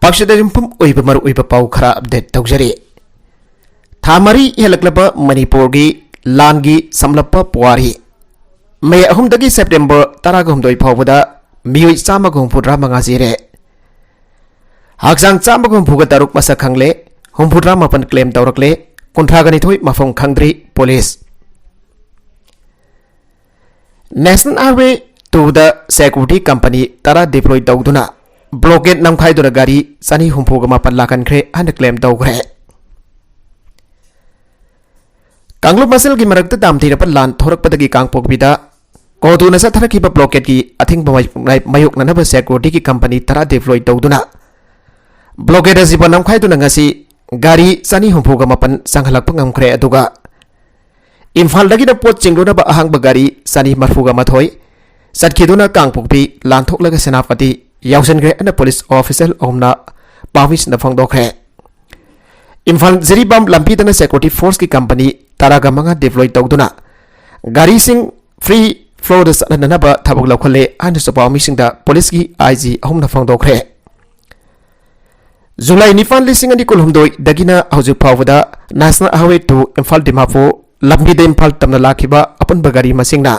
ꯂꯩꯕꯥꯛꯁꯤꯗ ꯌꯨꯝꯐꯝ ꯑꯣꯏꯕ ꯃꯔꯨꯑꯣꯏꯕ ꯄꯥꯎ ꯈꯔ ꯑꯞꯗꯦꯠ ꯇꯧꯖꯔꯤ ꯊꯥ ꯃꯔꯤ ꯍꯦꯜꯂꯛꯂꯕ ꯃꯅꯤꯄꯨꯔꯒꯤ ꯂꯥꯟꯒꯤ ꯁꯝꯂꯞꯄ ꯄꯨꯋꯥꯔꯤ ꯃꯦ 3ꯗꯒꯤ ꯁꯦꯞꯇꯦꯝꯕꯔ 19 ꯐꯥꯎꯕꯗ ꯃꯤꯑꯣꯏ 164 ꯁꯤꯔꯦ ꯍꯛꯆꯥꯡ 163 ꯃꯁꯛ ꯈꯪꯂꯦ 69 ꯀ꯭ꯂꯦꯝ ꯇꯧꯔꯛꯂꯦ 32 ꯃꯐꯝ ꯈꯪꯗ꯭ꯔꯤ ꯄꯨꯂꯤꯁ ꯅꯦꯁꯅꯦꯜ हाईवे 2दा सेक्यूरिटी कंपनी 10 डिप्लॉय तौदुना ब्लॉकेट नमखाइदुना गाड़ी 264 लाखनख्रे हन क्लेम तौग्रे कांगलुप मसल की मरक्त दामथीरप लान थोरकपदगी कांगपोकबिदा कोदुना सथरकिबा ब्लॉकेट की अथिंग मयुकननब सेक्यूरिटी की कंपनी 10 डिप्लॉय तौदुना ब्लॉकेट असिब नमखाइदुना ngasi गाड़ी 264 संघलकप ngamkhre aduga इम्फालदगी पोट चिंगलोनब अहांग गाड़ी 234 सटखीदुना कांगपोकपी लांथोकलगा सेनापति याउसनग्रे अन पुलिस ऑफिसर ओमना पाविस न फंगदोखरे इम्फाल जिरीबाम लंपीदना सिक्योरिटी फोर्स की कंपनी 10 डिप्लॉय तौदुना गाड़ी सिंग फ्री फ्लोर सननब थबक लौखले अन सपामिसिंग पुलिस की आईजी ओमना फंगदोखरे जुलाई 9 लिसिंग अनि कुलहुमदोय दगिना हौजुक फावदा नेशनल हाईवे 2 इम्फाल दिमापुर लंबीद इम्फाल तमना लाखिबा अपन बगारी मसिंगना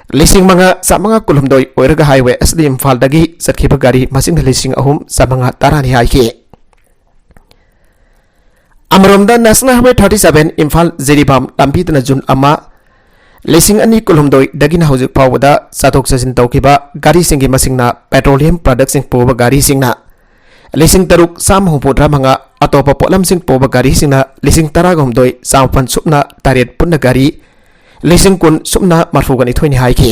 लिसिंग मंगा सामंगा कुलहुमदोय ओइरगा हाईवे असली इम्फाल दगी सटखिबा गाड़ी मसिंग लिसिंग अहुम सामंगा तारानी हाइके अमरोमदा नेशनल हाईवे 37 इम्फाल जिरीबाम लंबीदना जुन अमा लिसिंग अनि कुलहुमदोय दगिना हौजुक फावदा साथोक सजिन तौखिबा गाड़ी सिंगी मसिंगना पेट्रोलियम प्रोडक्ट सिंग पोबा गाड़ी सिंगना लिसिंग तरुक साम हुपुद्रा मंगा अतोप पोलम सिंग पोबा गाड़ी सिंगना लिसिंग 10 सामपन सुपना तारेट पुन्ना गाड़ी लिसिंग कुन सुपना मरफुगनी थोइनि हाइके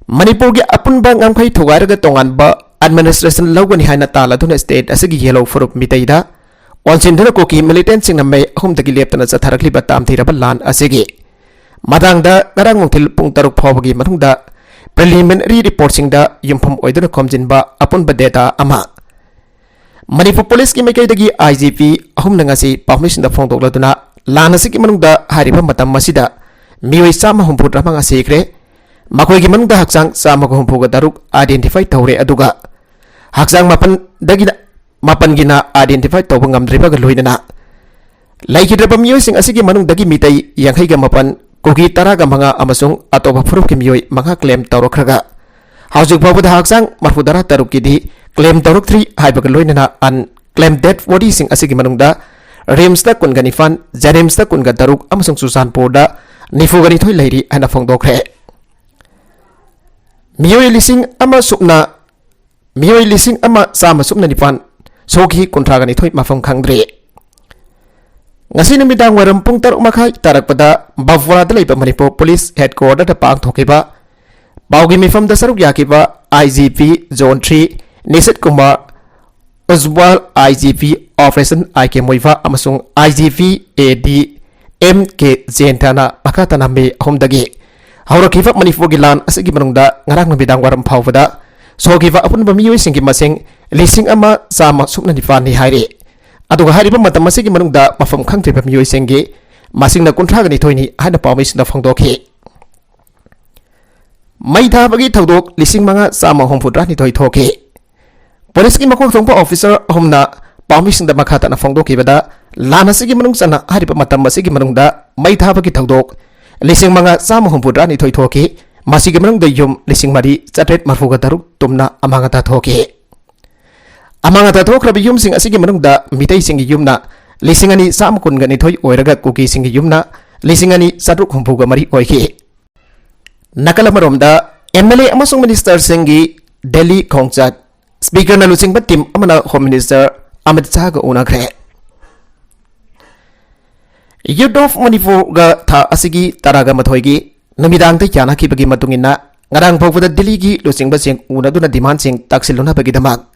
मणिपुर के अपुनबा ngamkhai थुगारगा तोंगानबा एडमिनिस्ट्रेशन लौगनी हाइना तालादुना स्टेट असगी येलो फुरुप मितैदा ऑनसिनदना कोकी मिलिटेंट सिंग नम्मे अहुमदगी लेपतना चथारखलिबा तामथीरबा लान असेगे मदांगदा गरांग मुंथिल पुंग 3 फावबगी मनुंगदा प्रिलिमिनरी रिपोर्ट सिंगदा युमफम ओइदना खोमजिनबा अपुनबा डेटा अमा मणिपुर पुलिस की मैकैदगी आईजीपी अहुमनंगासी पावमिसिंदा फोंदोकलदुना लानसिकी मनुंगदा हारिबा मतम मसिदा मियोय 164 सेक्रे मखोयगी मनुंगदा हक्सांग 163 आइडेंटिफाई तौरे अदुगा हक्सांग मापनगिना आइडेंटिफाई तौबा ngamdribaga loinana लाइखिद्रबा मियोयसिंग असिगी मनुंगदगी मितै 59 कुकी 10 अमसुंग अतोबा फुरुप की मियोय 5 क्लेम तौरखरगा हाउजुक फावबदा हक्सांग 63 किदी क्लेम तौरक्थ्री हाइबगा लोइनना अन क्लेम डेट बॉडी सिंग असिगी मनुंगदा रिम्सदा 19 जेरिम्सदा 13 अमसुंग सुसानपुरदा 94 लेरी हना फोंदोखरे मियोय लिसिंग अमा सामा सुपना निपान सोखी 39 मफम खंगद्रे ngasi numidang waram pung 3 makhai tarakpada bavwada leiba manipur police headquarter da pangthokiba bawgi mifam da saruk yakiba IGP zone 3 Nisit Kumar Uzwal IGP operation IK Moiva amasung IGP AD MK Zentana makatana me ahumdagi hawrakiva manipur gi lan asigi manungda ngarang numidang waram phawbada sogiva apun bamiyoy singi masing lising ama sama supna nipani haire अदुगा हारिबा मतम मसिगी मनुंगदा मफम खंगथ्रिबा मियोय सेंगे मासिंगना 32 हाना पावमिसना फंगदोखे मई थाबगी थौदोक लिसिंग मंगा सामा होमफुद्रानि थोइ थोके police की मखोक थोंपा officer हमना पावमिसना मखातना फंगदोखिबदा लानसिगी मनुंगसना हारिबा मतम मसिगी मनुंगदा मई थाबगी थौदोक लिसिंग मंगा सामा होमफुद्रानि थोइ थोके मासिगी मनुंगदा yum लिसिंग मरी चट्रेट मरफुगा तरुक तुमना अमांगता थोके अमांगता थोख्रब युमसिंग असिगी मनुंगदा मितै सिंगी युमना लिसिंगनी साम कुनगनी थोइ ओइरगा cookie सिंगी Yamuna लिसिंगनी सट्रुक हुंफुगा मरी ओइखे नकलमरोमदा एमएलए अमसुंग मिनिस्टर सिंगी दिल्ली खोंगचत स्पीकर न लुसिंगबा टीम अमना होम मिनिस्टर अमित शाह गा उनाखरे यूथ ऑफ मणिपुर गा था असिगी तरागा मथोइगी नमिदांग ते याना खिबगी मतुंगिना ngarang phawbada दिल्ली की लुसिंगबा सिंग उनादुना डिमांड सिंग ताक्सिलुना बगी दमाक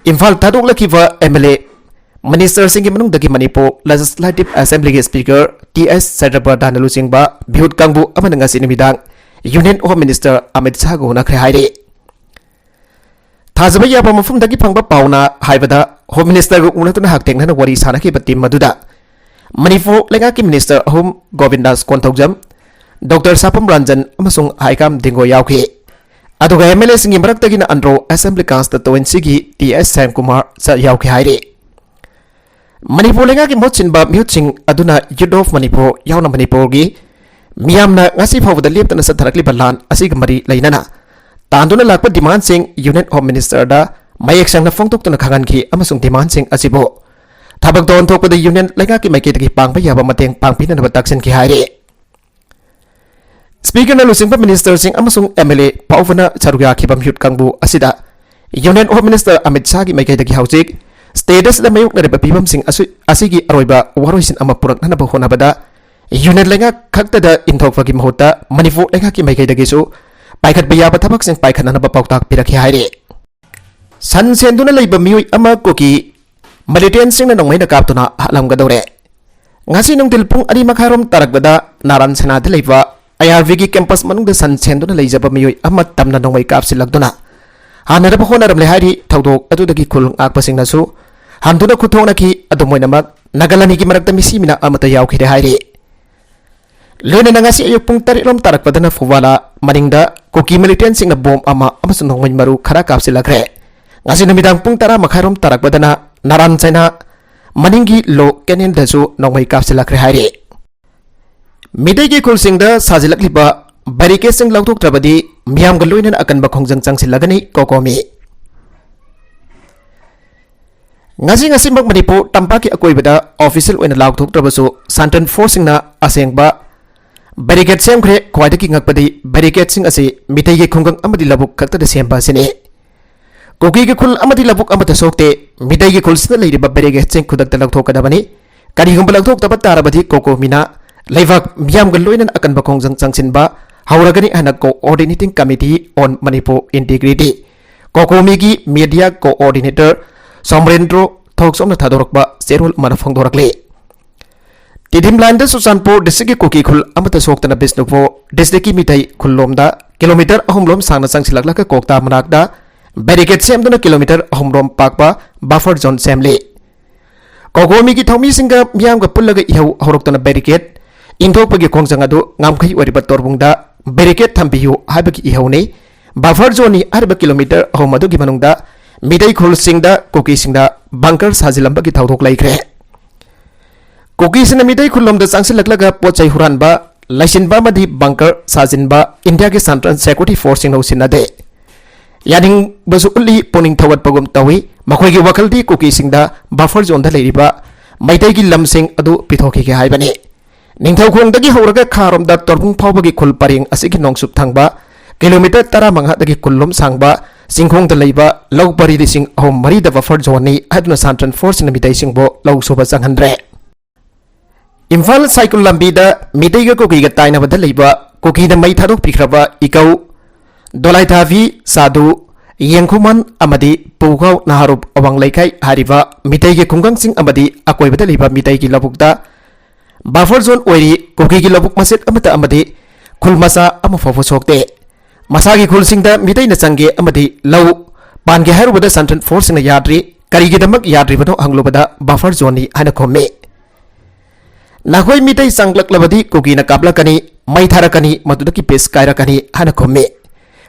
इम्फाल थादोकलखिबा एमएलए मिनिस्टर सिंगी मनुंगदगी मणिपुर लेजिस्लेटिव असेंबली के स्पीकर टीएस सैद्रबर्दा लुचिंगबा भ्यूट कांगबु अमना ngasi निमिदांग union home minister Amit Shah गो नखरे हाइरे थाजबा याबा मफुमदगी फंगबा पाउना हाइबदा होम मिनिस्टर गो उनातुना हाकतेंगना वरी सानाखिबा टीम मदुदा मणिपुर लेगा की minister home Govindas Konthoujam doctor Sapam Ranjan अमसुंग हाइकाम दिंगो यावखे अदुगा एमएलए सिंगी मरक्तगिना अंड्रो असेंबली कांस्टिट्यूएंसी की टीएस सैम कुमार च यावखे हाइरे मणिपुर लेंगा की मोचिनबा म्यूचिंग अदुना यूथ ऑफ मणिपुर यावना मणिपुर की मियामना ngasi फावदा लेप्तना सथरकलिबा लान असिग मरी लैनना तांदुना लाकपा डिमांड सिंग यूनियन होम मिनिस्टर दा मयेक संगना फोंगतोक्तुना खांगनखि अमसुंग डिमांड सिंग असिबो थबक दोन थोकपदा यूनियन लेंगा की माइकेदगी पांगबा याबा मतेंग पांगपिननबा ताक्सिनखि हाइरे स्पीकर न लुसिंगबा मिनिस्टर सिंग अमसुंग एमएलए पावना चरुया खिबम ह्युट कांगबु असिदा union home minister Amit Shah की माइकेदगी हौजिक स्टेटस द मायुक्नरिबा पिबम सिंग असिगी अरोइबा वरोइसिन अमा पुरकनबा होनबदा यूनियन लेंगा खक्तदा इंथोकफगी महुत्ता मणिपुर लेंगा की माइकेदगिसु पाइखत बियाबा थबक सिंग पाइखननबा पाउताक पिरखि हाइरे सन सेंदुना लेबा मियुइ अमा कोकी मिलिटेंट सिंग नोंमैना कापतुना हलमगदौरे ngasi nungdil pung ani makharom tarakbada naran senada leiba IRV की कैंपस मनुंग सन सेंदुना लेजबा मियोय अमा तमना नोंमै कापसिलगदुना हानरबा होनरम लेहारी थौदोक अदुदगी खुल आकपसिंगनासु हानदुना खुथोंनाखि अदुमोइनमक नगलनी की मरक्ता मिसिमिना अमता यावखिरे हाइरे लोइना ngasi ayuk pung 8 rom tarakbadana fuwala maningda कोकी मिलिटेंट सिंग बॉम्ब अमा अमसु नोंमै मरु खरा कापसिलग्रे ngasi numidang pung 10 makharom tarakbadana naran chaina मनिंगी लो कैनेल दसु नोंमै कापसिलग्रे हाइरे मिडे की खुलसिंग द साजिलकलिबा बैरिकेड सिंग लौथोक्त्रबदी मियाम गलोइन अकनबा खोंजंग चंगसिलगनी कोकोमी ngasi ngasi mak manipur tampa की अकोइबदा ऑफिशियल ओइन लौथोक्त्रबसु सांटन फोर्सिंग ना असेंगबा बैरिकेड सेमख्रे ख्वाइदकी ngakpadi बैरिकेड सिंग असे मिटै की खुंगंग अमदि लबुक खक्तदा सेमबा सिने कोकी की खुल अमदि लबुक अमता सोक्ते मिटै की खुलसिंग लेरिबा बैरिकेड सिंग खुदक्ता लौथोकदबनी करिगुंबा लौथोक्तबा तारबदी कोकोमिना लेवाक मियाम गलोइन अकनबा खोंजंग चंगसिनबा हाउरगनी हना coordinating committee on Manipur integrity COCOMI की मीडिया कोऑर्डिनेटर सोमरेंद्रो थोक्सोम थादोरकबा सेरोल मन फोंदोरकले तिदिमलांद सुचानपुर डिस्ट्रिक्ट की कोकी खुल अमता सोक्तना बिष्णुपो डिस्ट्रिक्ट की मिथै खुल्लोमदा किलोमीटर अहुमलोम सांगना चंगसिलकलक कोकता मनाकदा बैरिकेड सेमदुना किलोमीटर अहुमलोम पाकबा बफर जोन सेमले कोकोमी की थौमी सिंगा मियाम ग पुल्लग इहौ हौरक्तना बैरिकेड इंथोपगी खोंजंग अदु ngamkhai ओरिबा तोरबुंगदा बैरिकेड थंबियु हाबकी इहौने बफर जोनी अर्ब किलोमीटर अहोमदु की मनुंगदा मिडै खुलसिंगदा कोकीसिंगदा बंकर साजिलंबगी थौथोक लैख्रे कोकीसिना मिडै खुललोमदा चांगसिलकलगा पोचै हुरानबा लाइसिनबा मदि बंकर साजिनबा इंडिया के सेंट्रल सिक्योरिटी फोर्सिंग नौसिनदे यानिंग बसु उल्ली पोनिंग थवतपगुम तवी मखोइगी वखलदी कोकीसिंगदा बफर जोनदा लेरिबा मैतै की लमसिंग अदु पिथोखिगे हाइबने निंथौखोंदगी हौरगा खारोमदा तोरपुंग फावबगी खुल परिंग असिगी नोंगसुप थांगबा किलोमीटर 15 खुल्लोम सांगबा सिंखोंद लैबा लौ परि लिसिंग अहोम मरीदा बफर जोनी हादुना सांट्रन फोर्स न मिदैसिंगबो लौ सोबा चंगहनद्रे इम्फाल साइकुल लंबीदा मिदैगा कोकीगा ताइनबदा लैबा कोकीदा मै थादोक पिख्रबा इकौ दोलाइथावी सादु येंखुमन अमदी पुगाव नाहारुप अवांग लैखाई हारिबा मिदैगे खुंगंगसिंग अमदी अकोइबदा लैबा मिदैगी लबुकदा बफर जोन ओरी कोकी की लबुक मसेट अमता अमदी खुल मसा अम फफो सोक्ते मसागी खुलसिंगदा मिदैना चंगे अमदी लौ पानगे हारुबदा सेंट्रल फोर्सिंग याद्री करिगिदमक याद्रीबनो हंगलोबदा बफर जोनी हाना खोमे नाखोय मिदै संगलकलबदी कोकीना काबलकनी मै थारकनी मदुदकी पेस कायरकनी हाना खोमे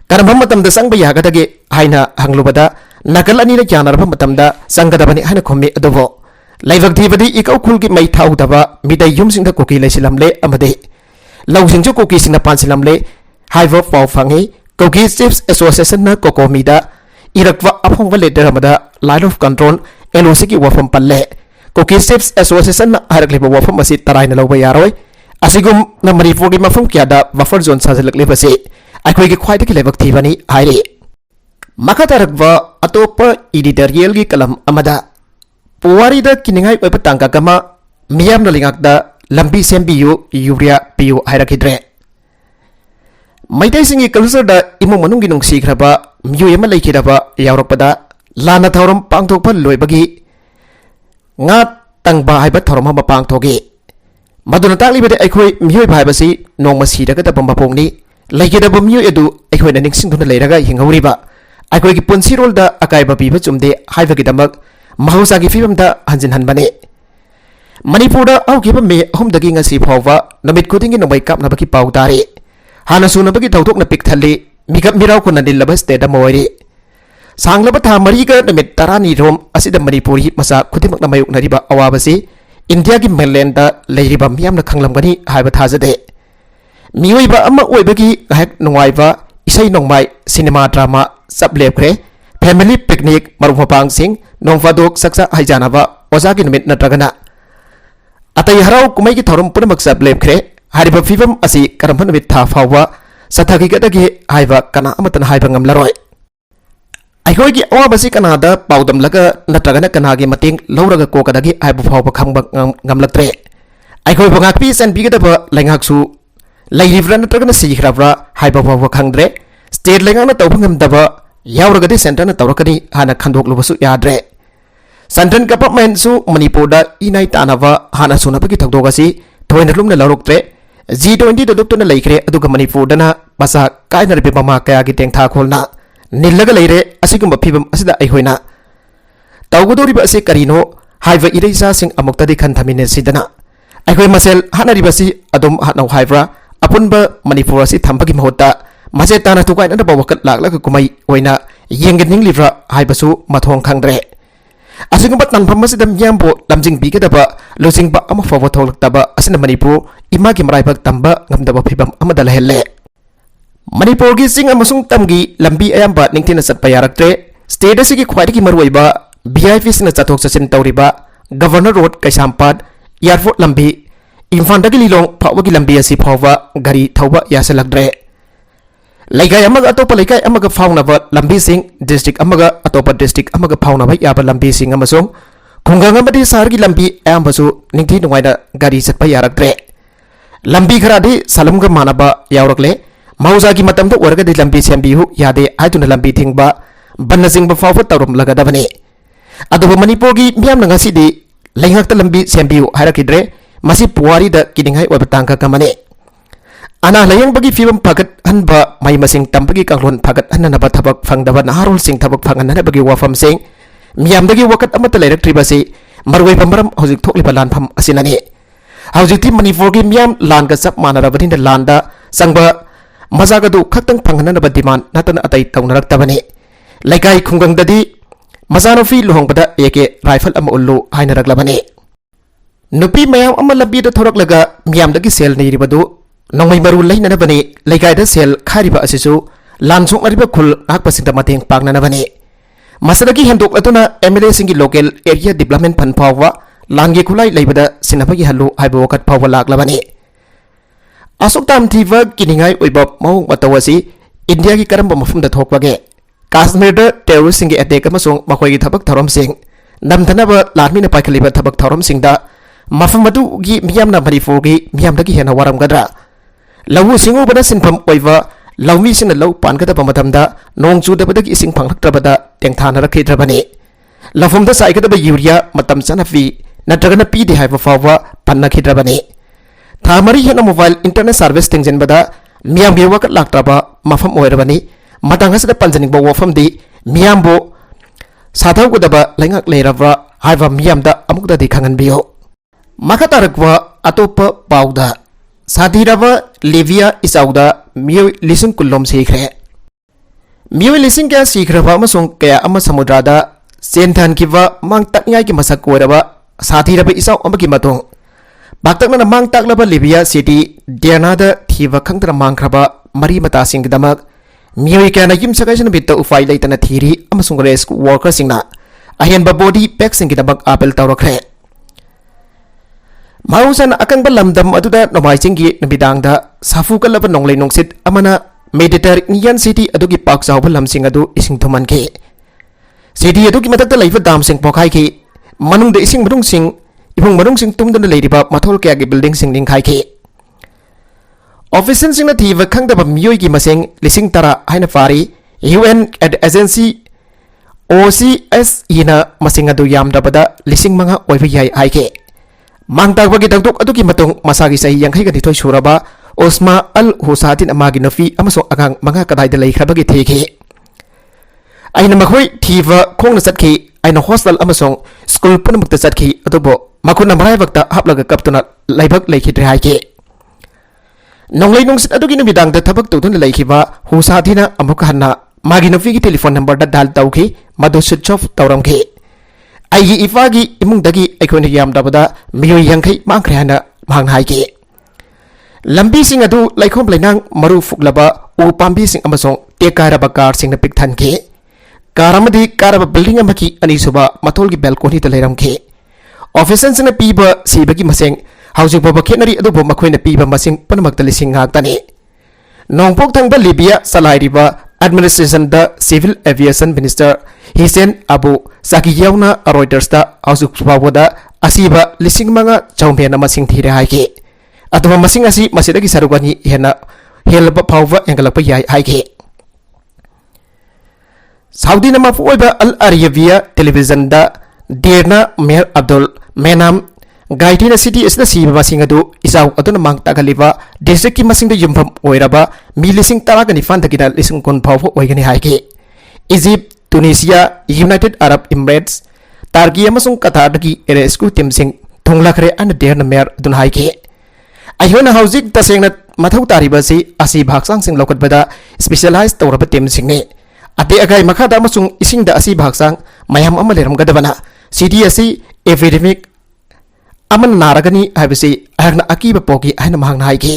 करमम मतमदा संगबा यागदगे हाइना हंगलोबदा नकल अनीना क्यानरबा मतमदा संगदबनी हाना खोमे अदोबो लाइवक थीबदी इकौ खुल की मै थाउदबा मिदै युमसिंगदा कोकी लैसिलमले अमदे लौसिंगजु कोकीसिंगना पानसिलमले हाइव पाउ फंगी कोकी चिप्स एसोसिएशन न कोकोमीदा इरक्वा अफोंग लेटर अमदा लाइन ऑफ कंट्रोल एलओसी की वफम पल्ले कोकी चिप्स एसोसिएशन न हरकलेबा वफम असि तराइना लौबा यारोय असिगुम न मणिपुर की मफम क्यादा बफर जोन साजलकलेबसे अखोई की ख्वाइदकी लाइवक थीबनी हाइरे मखतारकवा अतोप एडिटोरियल की कलम अमदा पुवारीदा किनिंगाई ओइबा तांकाकमा मियामना लिंगाकदा लंबी सेंबियु यूरिया पियु हाइरखिद्रे मैतैसिंगी कल्चरदा इमुंग मनुंगी नुंगसिख्रबा मियु एमा लैखिरबा यावरकपदा लाना थौरम पांगथोकपा लोइबगी nga tangba haiba thoroma ma pangthoge maduna taklibe de akhoi mioi bhaibasi nongma siraga da bamba pongni laigeda bam mioi edu akhoi na ningsing duna leiraga hinghauriba akhoi ki punsi rol da akai ba biba chumde haiba gi damak mahausa gi fibam da hanjin hanbane manipur da aukiba me ahum dagi ngasi phawwa namit khuding gi nomai kap na baki pau tare hana su na bagi thawthok na pik thalle มีกับมีเราคนนั้นดิลบัสเตดมวยรีสังลบทามรีก็นมิตตารานีรมอสิดมณีปุริมาสักคุติมักนมายุกนาริบะอวาบสีอินเดียกิเมลเลนดาเลยริบะมียามนักขังลำกันนี้หายบัทาจะเดมีวิบะอมาอวยบกีแหกนงไวบะอิสัยนงไมซีนีมาดราม่าซับเล็บเครแฟมิลี่ปิกนิกมารุมพังสิงนงฟาดุกสักษะให้จานาบะโอซากินมิตนัตรกันนะอัตยาเราคุไม่กิทอรุมปุ่นมักซับเล็บเครหาริบะฟิบัมอสิการพันมิตท่าฟาวะสัตย์กิกตะกี้หายบะกันนะอมตันหายบังกำละร้อยไอ้คนที่ว่าภาษีกันนาดาเป่าดำลักนัตรกันนะกันนากิมาติงลาวรักโกกันดากิไอ้บุฟาวบักขังบักงำลักเตะไอ้คนพงักพีเซนพีกันดาบะแรงหักสูไล่ริฟรันนัตรกันนะสีครับว่าไอ้บุฟาวบักขังเตะสเตทแรงนัตตัวพังงำดาบะยาวรักที่เซ็นทรัลนัตตัวรักนี่หานักขันดกลูบสุยาเตะเซ็นทรัลกับพแมนสูมณีปูดาอีนัยตานาบะหานักสุนัขกิทักตัวกันสิทวีนักลุ่มเนี่ยลารุกเตะG20 ดดุกตัวนั่นเลยเครอดูกับมณีปูดานะภาษากายนรบิบมาแกอากิเตียงท่าโคลนะนิลลักเลยเร่อาศัยกุมบัพพิบมอาศัยได้ไอหอยนะตาวกุดอริบาสิการิโนไฮเวอร์อิริซาสิงอมุกตาดิคันทามินเนสิดนะไอหอยมาเซลฮันนาริบาสิอดมฮันเอาไฮวราอพุนบะมณีปูราสิทำพักิมโหตามาเจตานาทุกไอนั่นบอกว่ากัดหลักแล้วก็กุมายไว้นะยังกันยิงลิฟระไฮบาสุมาทองคังเร่อาศัยกุมบัตนันพม่าสิดำยามโบลำจิงปีกันดะบะลูซิงบะอามาฟาวทอลตาบะอาศัยนมณีปูอิมากิมไรบักตัมบะงำดะบะพิบมอามาดะละเฮเล่มณีปูกิสิงอามาซุงตัมกีลำบีอายามบะนิงทินสัตปยารักเตะสเตเดสิกิควายดิกิมารวยบะบีไอฟิสนัจัตโกสัสินตาวริบะกัฟเวอร์เนอร์โรดไกซัมปัดยาร์ฟอร์ลำบีอินฟันดักลิลงพาวกิลำบีอาศิพาวะกาลีทาวะยาสลักเตะไลกายอามากัตโตปะไลกายอามากัฟาวนาบะลำบีสิงดิสตริกอามากัตโตปะดิสตริกอามากัฟาวนาบะยาบะลำบีสิงอามาซุงคงกังอามาดิสาร์กิลำบีอายามบะซุนิงทินงไวดะกาลีสัตปยารักเตะลำบีขราดีสัลมุกมานาบะยาวรักเล่มาอุซากิมาตัมตุวรกดิลำบีเซียมบีหุยาเดไอตุนลำบีทิงบะบันนสิงบะฟาวฟตตารุมลักดาบันีอดูบมณีปูกีมียามนังสิดีเลี้ยงหักตลำบีเซียมบีหุไฮรักิดเรมาสิปวารีดะกิดิงไฮวับตังกะกามันเนอานาเลี้ยงบกีฟิบมพักดฮันบะไม่มาสิงตัมบกีกังลนพักดฮันนับทับกฟังดาบันฮารุลสิงทับกฟังอันนั้นบกีวาฟัมสิงมียามดกีวักดอมตะเลรักทริบาซีมารวยพมรำฮุซิกทุกลิบลานพัมอสินันีฮาจิที่มันอีโฟกิมยามลานกับซับมานาราบันที่ลานดาสังบะมาจากดูขัดตั้งพังนันบัดดิมันนัตนอัตย์ตรงนักตะวันนี้ไลกายคงกังดัดีมาซาโนฟีลุหงปะดะเอเกไรเฟิลอมอุลลูให้นักละบันนี้นุปีไม่เอาอมลบีดทอรักละกะมียามดกิเซลนี่ริบดูน้องไม่มารุไลนันบันนี้ไลกายดเซลขาริบะอสิซูลานซุงอริบะคุลนักประสิทธิ์มาเตียงปากนันบันนี้มาสดกิเห็นดุกละตัวน่ะเอเมเลสิงกิโลเกลเอเรียดิบลาเมนพันพาวะลานเกคุไลไลบดะสินาพกิฮัลลูไฮโบกัดพาวะลากละบันนี้อาสุกตามทีว่ากินยังไงอุบมองวัตวสีอินเดียกิการัมบมาฟุมเดทอกวะเกกาสเมเดอร์เทอร์ริสิงเกอเดกมาส่งมาคุยกิทับกทารมสิงนำธนาบะลาดมินไปคลิบทับกทารมสิงดามาฟังมาดูกิมียามนาบริโฟกิมียามตะกี้เห็นวารมกัดระลาวสิงอุบดะสินพัมอุยวะลาวมีสินลาวปานกัดปามธรรมดานงจูดะบดะกิสิงพังทักตระบดะเตียงทานรักเทระบันนี้ลาวฟุมดะสายกัดบะยูเรียมาตำสันฟีนัดกันปีดีไฮฟาวะปันนักฮิตระบันนี้ถ้ามารีเห็นโมบายอินเทอร์เน็ตเซอร์วิสติงเจนบัดะมียามเบียวกัดลักตระบะมาฟังโอเอระบันนี้มาตั้งหัสเดปันจันิกบัวฟังดีมียามโบสาธาวกุดะบะเลี้ยงเลระบะไฮวามียามดะอมุกดะดีขังเบียวมาขัดตารักว่าอัตโปปาวดะสาธิระบะลิเวียอิสาวดะมีวลิซิงกุลลมสีเครมีวลิซิงแกสีเครบะมาส่งแกอามาสมุทรดะเซนทันคิดว่ามังตักง่ายกิมาสักกัวระบะสาธิระบะอิสาวอมากิมาตงบักตักนั้นมังตักระบะลิเวียซิตี้เดียนาดะที่ว่าขังตระมังครับบะมารีมาตาสิงกดามักมีวิการยิมสกัยฉันบิดตัวไฟไลตันทีรีอามาส่งเรสวอร์เกอร์สิงนะอาเห็นบะบอดี้แพ็กสิงกดามักอาเปิลตาวรักแร่มาอุสันอากังบัลลัมดัมอดุดะนมายสิงกีนบิดังดะซาฟูกัลลับนองเลนองสิทอามานะเมดิเตอร์เนียนซิตี้อดุกิปักซาวบัลลัมสิงอดุอิสิงทุมันเคซิตี้อดุกิมาตักตะไลฟ์ดามสิงปอกไฮเคมานุงเดอิสิงมานุงสิงอีพงมานุงสิงตุ้มดันเลยดิบะมาทอลแกกิบิลดิ้งสิงลิงไฮเคออฟฟิศสิงนาทีวักขังดับมีอยู่กี่มาสิงลิสิงตระให้นาฟารี UN Agency OCS อีน่ะมาสิงอดุยามดับดะลิสิงมังฮะโอยพิยัยไฮเคมังตากวากิตังตุกอดุกิมาตงมาสากิสัยยังให้กันที่ถอยชูระบะออสมาอัลฮุซาตินอามากินฟีอามาส่งอ่างมังฮะกระไดเดลัยครับกิเทเคไอ้นมาคุยทีว่าคงนัสัตคีไอ้นโฮสต์อามาส่งสกูลปุ่นมุกตัสัตคีอดุบมาคุณนำไรวักตาฮับลักกับตุนัดไลบักเลยคิดเรไฮเค नोंगलै नुंसित अदुगी नुमिदांग the थबक तौदुन लैखिबा हुसाथिना अमुक हन्ना मागी नुफिगी telephone number दा dial तौखि मदु switch off तौरमखि आइगी इफागी इमुंगदगी अखोइना यामदबदा मियोय यांखै मांखरे हाना मांग हाइगे लंबी सिंग अदु लैखोम लैनांग मरु फुकलबा उ पांबी सिंग अमसोंग टेकारबा car सिंग न पिकथनखे कार अमदी कारबा बिल्डिंग अमकी अनिसुबा मथोलगी बेलकोनी द लैरमखे ऑफिसर सिंग पीबा सीबगी मसेंग हाउसिंग बबा खेनरी अदुबो मखोइना पीबा मसिंग पनमक्ता लिसिंग गाक्तने नोंगपोक थंगबा लिबिया सलाइरिबा एडमिनिस्ट्रेशन द सिविल एविएशन मिनिस्टर हिसेन अबु साकियाउना रॉयटर्स दा हाउसिंग सुबावदा असीबा लिसिंग मंगा चौमेना मसिंग थीरे हाइगे अथवा मसिंग असी मसिदगी सरुगनी हेना हेलबा फावबा एंगलपा याय हाइगे सऊदी नमाफ ओइबा अल अरेबिया टेलीविजन दा देरना मेयर अब्दुल मेनाम गाइटीना सिटी इसदा सीबा मसिंग अदु इसाउ अदुना मांग तागलिबा डिस्ट्रिक्ट की मसिंग द युमफम ओइरबा मी लिसिंग तारागनि फांदगिना लिसिंग कोन फावबा ओइगनि हाइगे Egypt Tunisia United Arab Emirates Turkey अमसुंग कतारदगी रेस्क्यू टीम सिंग थोंगलाखरे अन देरना मेयर अदुन हाइगे अयोना हाउजिक तसेंगना मथौ तारिबसी असि भागसांग सिंग लौकतबदा स्पेशलाइज तौरबा टीम सिंगने अते अगाई मखादा अमसुंग इसिंगदा असि भागसांग मयाम अमा लेरमगदबना सिटी असि एपिडेमिक अमन नारगनी हाइबसी अहरना अकीबा पोगी हाइना मांगना हाइगे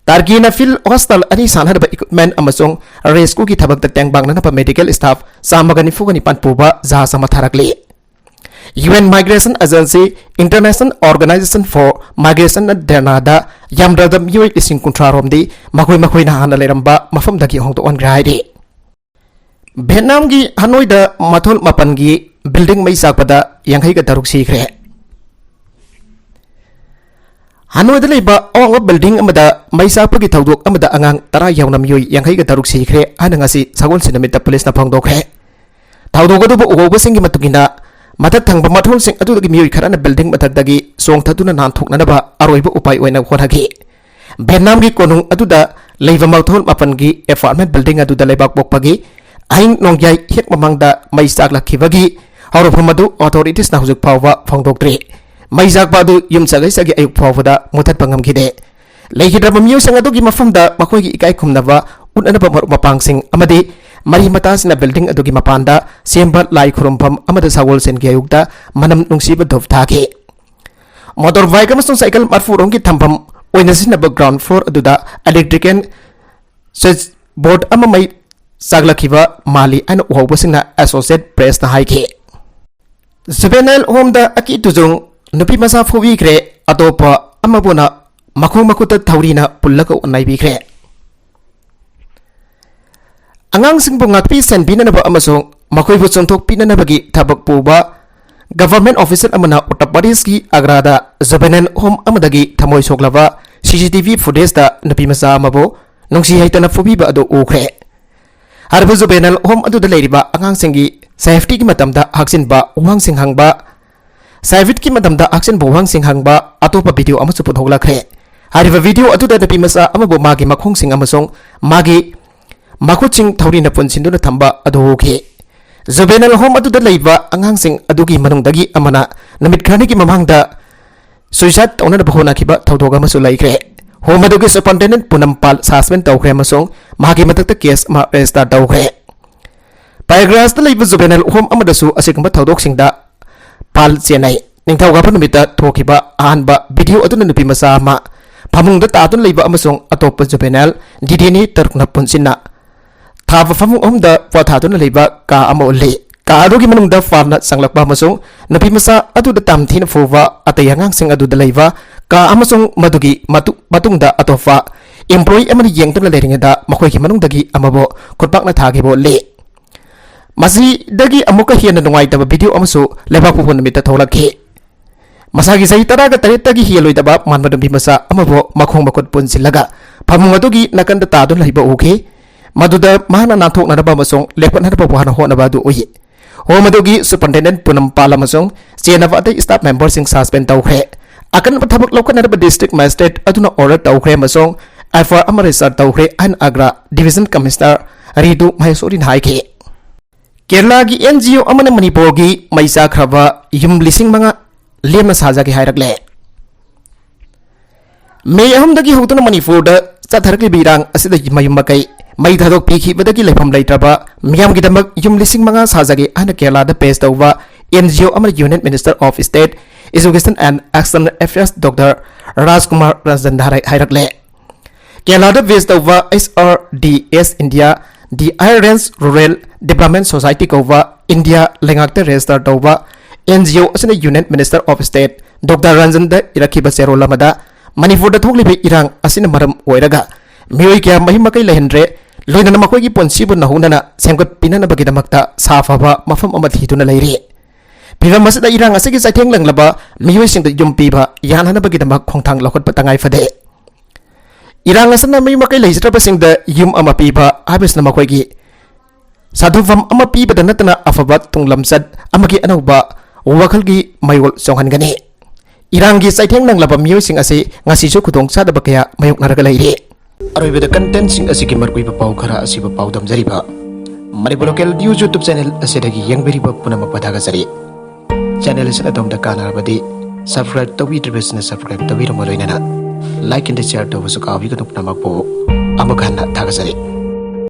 तार्कीना फिल हॉस्टल अनि सानहरबा इक्विपमेंट अमसुंग रेस्क्यू की थबक टेंग बांगना मेडिकल स्टाफ सामगनी फुगनी पानपुबा जहाज अमा थारकले UN Migration Agency International Organization for Migration Denada Yamdada Miyoy Lising Kuntraromdi Makoi Makoina Hana Leramba Mafamdagi Hong to on Gride Vietnam gi Hanoi da Mathol Mapangi Building Mai Sakpada Yanghaiga Daruk Sikre Hanoi da Liba Ong Building Amada Mai Sapagi Tawduk Amada Angang Tara Yawnam Yoy Yanghaiga Daruk Sikre Anangasi Sagol Sinamita Police na Pongdokre Tawdogadu Ugo Singi Matugina मदद थंग मथोल Singh अदुदगी मियोय खराना building मथकदगी song थदुना नानथोकनबा अरोइबा उपाय ओइना होनागी Vietnam की कोनुंग अदुदा लेबा मथोल मपनगी apartment building अदुदा लेबाक पोकपगी अहिंग नोंग्याय हेक ममंगदा मई सागलाखिबगी हौरफम अदु authorities ना हुजुक फावबा फोंदोक्ट्रे मई सागबा अदु yum सगैसगी अयुक फावबदा मुथत पंगमखिदे लेखिद्रबा मियोय संग अदुगी मफमदा मखोयगी इकाय खुमनबा उननबा मपांगसिंग अमदि मरी मतासना बिल्डिंग अदुगी मपानदा सेंबा लाई खुरुमफम अमदा सागोल सेन की अयुक्ता मनम नुंसीबा धोफ थाके मोटर बाइक अमसुंग साइकिल मरफुरों की थंफम ओइनसिनब ग्राउंड फ्लोर अदुदा इलेक्ट्रिकल स्विच बोर्ड अममई सागलखिबा माली अन उहौबसिंगना एसोसिएट प्रेस ना हाइके जुवेनाइल होम दा अकी तुजुंग नुपी मसा फुबीख्रे अतोपा अमबोना मखों मकुत थौरीना पुल्लक उन्नाइबिख्रे अंगांसिंग बुंगाकपी सेनबीननबा अमसोंग मखोइबु चोंथोकपीननबगी थबक पुबा गवर्नमेंट ऑफिसर अमना उत्तर प्रदेश की आग्रादा जुवेनाइल होम अमदगी थमोय सोगलबा सीसीटीवी फुटेज दा नुपी मसा अमबो नुंसी हैतना फुबीबा अदो उख्रे हरबु जुवेनाइल होम अदुदा लेरिबा अंगांसिंगी सेफ्टी की मतमदा हक्सिनबा उहांसिंग हंगबा साइविट की मतमदा हक्सिनबा उहांसिंग हंगबा अतोपा वीडियो अमसु पुथोगलाख्रे हरिबा वीडियो अदुदा नुपी मसा अमबो मागी मखोंसिंग अमसोंग मागी मखुचिंग थौरीना पुनसिंदुना थंबा अदोखे जुवेनाइल होम अदुदा लेबा अंगांसिंग अदुगी मनुंगदगी अमना नमित खरनिगी ममांगदा सुइसाइड तौननबा होनाखिबा थौदोग अमसु लैख्रे होम अदुगी सुपरिटेंडेंट पुनमपाल सस्पेंड तौख्रे अमसोंग मागी मतकता केस अमा रेजिस्टर तौख्रे पायग्रासदा लेबा जुवेनाइल होम अमदसु असिगंबा थौदोगसिंगदा पाल चेनाई निंथौगाफा नुमिता थोखिबा अहानबा वीडियो अदुना नुपी मसा अमा फमुंगदा तादुन लेबा अमसोंग अतोपा जुवेनाइल डिडेनी तरुकना पुनसिना थाब फमुंग अमदा पथादुना लेबा का अमा उल्ले का अदुगी मनुंगदा फारना संगलकबा अमसोंग नुपी मसा अदुदा तामथीना फुबा अतय अंगांसिंग अदुदा लेबा का अमसोंग मदुगी मतुंगदा अतोफा एम्प्लॉई अमनि येंगतुना लेरिंगदा मखोयगी मनुंगदगी अमबो खुटपाकना थागिबो ले मसीदगी अमुका हेना नुंगाइतबा वीडियो अमसु लेबाकपु नुमिता थोलखि मसागी सही तरागा तरेतगी हिलोइदबा मानबदुंबी मसा अमबो मखोंग मकुट पुनसिलगा फमुंग अदुगी नकंदा तादुन लहिबा उखे मदुदा माना नाथोकनबा मसोंग लेपनहरबा बहाना होनबा दु उहि होम अदुगी सुपरिटेंडेंट पुनमपाल अमसोंग चेनबा अतै स्टाफ मेंबर सिंग सस्पेंड तौख्रे अकन थबक लौकनरबा डिस्ट्रिक्ट मजिस्ट्रेट अदुना ऑर्डर तौख्रे मसोंग एफआर अमा रेजिस्टर तौख्रे अन आग्रा डिविजन कमिश्नर रिदु महेश्वरी हाइखे केरला की एनजीओ अमन मणिपुर की मैसा खरबा युम लिसिंग मंगा लेम साजागे हायरकले मे अहमदगी होतुना मणिपुर चथरकली बिरांग असिदगी मयुम मकई मई थादोक पीखिबदगी लेफम लेत्रबा मियामगिदमक युम लिसिंग मंगा साजगे आना केरलादा पेश तौबा एनजीओ अमर union minister of state education and external affairs doctor Rajkumar Ranjan धारे हायरकले केरलादा पेश तौबा SRDS इंडिया दी आयरलेंड्स रूरल डेवलपमेंट सोसाइटी कौबा इंडिया लेंगाक्ते रजिस्टर तौबा एनजीओ असने union minister of state doctor Ranjan द इरखिबा सेरोल अमदा मणिपुर थोकलिबे इरांग असिना मरम ओइरगा मियोय क्या महिम मकई लेहनरे लोइना मखोगी पोंसीबु नहुनना सेमगत पिननबगिदमक्ता साफाबा मफम अमा थीदुना लेरि फिल्म असदा इरांग असगी चाइथेंग लंगलबा मियोयसिंग द युमपीबा यानहनबगिदमक खोंथांग लखोटपा तंगाई फदे इरांग असना महिम मकई लेजरबसिंग द युम अमा पीबा हाबिसना मखोगी साधुफम अमा पीबदा नतना अफबा तुंगलमसद अमगी अनौबा वखलगी मयोल सोंहनगनी इरांगी चाइथेंग लंगलबा मियोयसिंग असे ngasisu khudong sadaba kaya mayok naraga leire aroibeda content sing asigi markuiba pau khara asiba pau damjariba manipur local news youtube channel asedagi yangberiba punama padaga jari channel asina domda kanarabadi subscribe tawi dribesna subscribe tawi romoloinana like and share to busuka wiga dupna makpo amakhana thaga jari